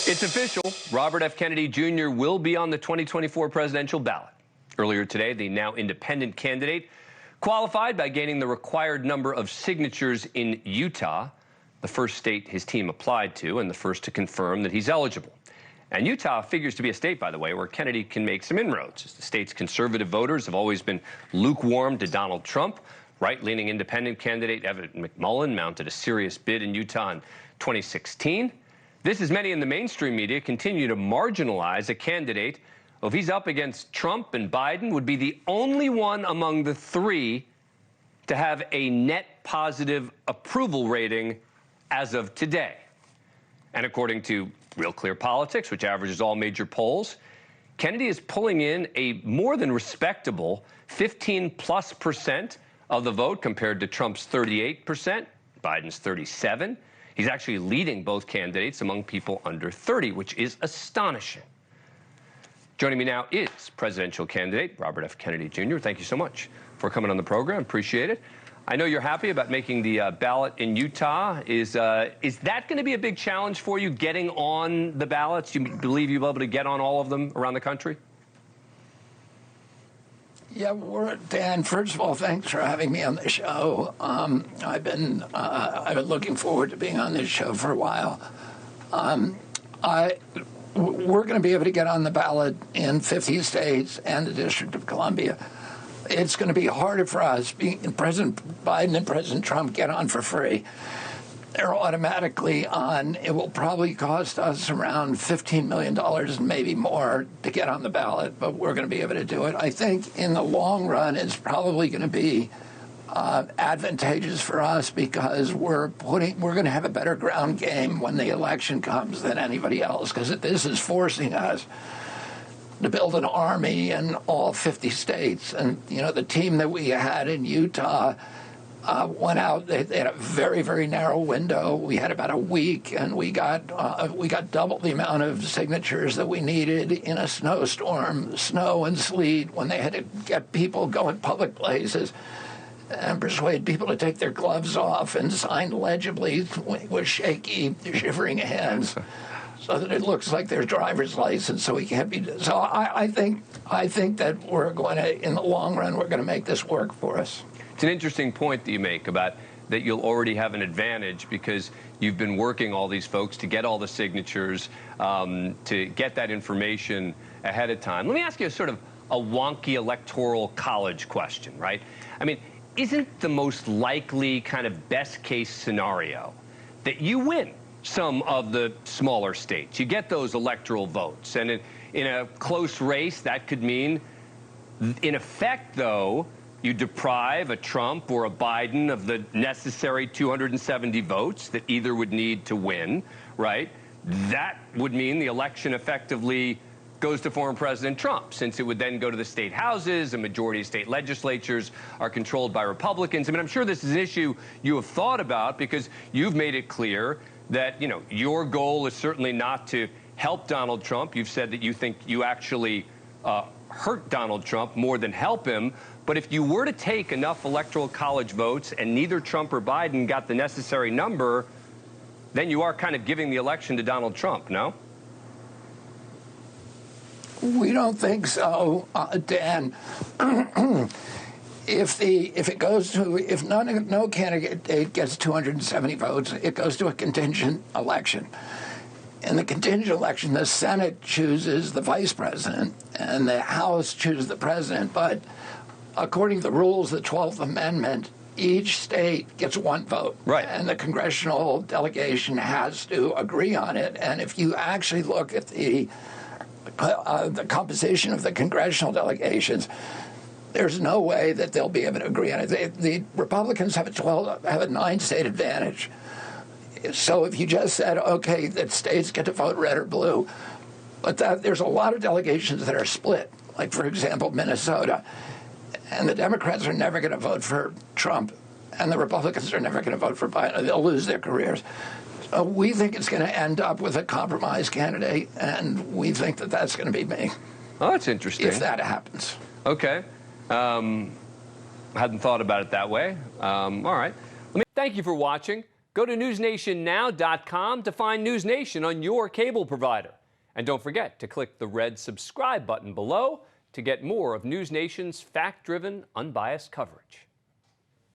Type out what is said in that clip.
It's official. Robert F. Kennedy Jr. will be on the 2024 presidential ballot. Earlier today, the now independent candidate qualified by gaining the required number of signatures in Utah, the first state his team applied to and the first to confirm that he's eligible. And Utah figures to be a state, by the way, where Kennedy can make some inroads, as the state's conservative voters have always been lukewarm to Donald Trump. Right-leaning independent candidate Evan McMullin mounted a serious bid in Utah in 2016. This, as many in the mainstream media continue to marginalize a candidate who, if he's up against Trump and Biden, would be the only one among the three to have a net positive approval rating as of today. And according to Real Clear Politics, which averages all major polls, Kennedy is pulling in a more than respectable 15+% of the vote compared to Trump's 38%, Biden's 37%. He's actually leading both candidates among people under 30, which is astonishing. Joining me now is presidential candidate Robert F. Kennedy Jr. Thank you so much for coming on the program. Appreciate it. I know you're happy about making the ballot in Utah. Is that going to be a big challenge for you, getting on the ballots? Do you believe you'll be able to get on all of them around the country? Yeah, Dan, first of all, thanks for having me on the show. I've been looking forward to being on this show for a while. We're going to be able to get on the ballot in 50 states and the District of Columbia. It's going to be harder for us. President Biden and President Trump get on for free. They're automatically on. It will probably cost us around $15 million and maybe more to get on the ballot, but we're going to be able to do it. I think in the long run, it's probably going to be advantageous for us because we're going to have a better ground game when the election comes than anybody else, because this is forcing us to build an army in all 50 states. And, you know, the team that we had in Utah went out. They had a very, very narrow window. We had about a week, and we got double the amount of signatures that we needed in a snowstorm, snow and sleet, when they had to get people going public places and persuade people to take their gloves off and sign legibly with shaky, shivering hands, so that it looks like their driver's license. So we can't be. So I think that we're going to, in the long run, we're going to make this work for us. It's an interesting point that you make about that you'll already have an advantage because you've been working all these folks to get all the signatures, to get that information ahead of time. Let me ask you a sort of a wonky Electoral College question, right? I mean, isn't the most likely kind of best case scenario that you win some of the smaller states? You get those electoral votes, and in a close race, that could mean, in effect, though, you deprive a Trump or a Biden of the necessary 270 votes that either would need to win, right? That would mean the election effectively goes to former President Trump, since it would then go to the state houses. A majority of state legislatures are controlled by Republicans. I mean, I'm sure this is an issue you have thought about because you've made it clear that, you know, your goal is certainly not to help Donald Trump. You've said that you think you actually hurt Donald Trump more than help him. But if you were to take enough Electoral College votes and neither Trump or Biden got the necessary number, then you are kind of giving the election to Donald Trump, no? We don't think so, Dan. If no candidate gets 270 votes, it goes to a contingent election. In the contingent election, the Senate chooses the vice president and the House chooses the president. But according to the rules of the 12th Amendment, each state gets one vote. Right. And the congressional delegation has to agree on it. And if you actually look at the composition of the congressional delegations, there's no way that they'll be able to agree on it. The Republicans have a 9-state advantage. So if you just said, okay, that states get to vote red or blue, but there's a lot of delegations that are split, like, for example, Minnesota. And the Democrats are never going to vote for Trump, and the Republicans are never going to vote for Biden. They'll lose their careers. So we think it's going to end up with a compromise candidate, and we think that that's going to be me. Oh, that's interesting. If that happens. Okay. Hadn't thought about it that way. All right. Thank you for watching. Go to newsnationnow.com to find NewsNation on your cable provider. And don't forget to click the red subscribe button below to get more of NewsNation's fact-driven, unbiased coverage.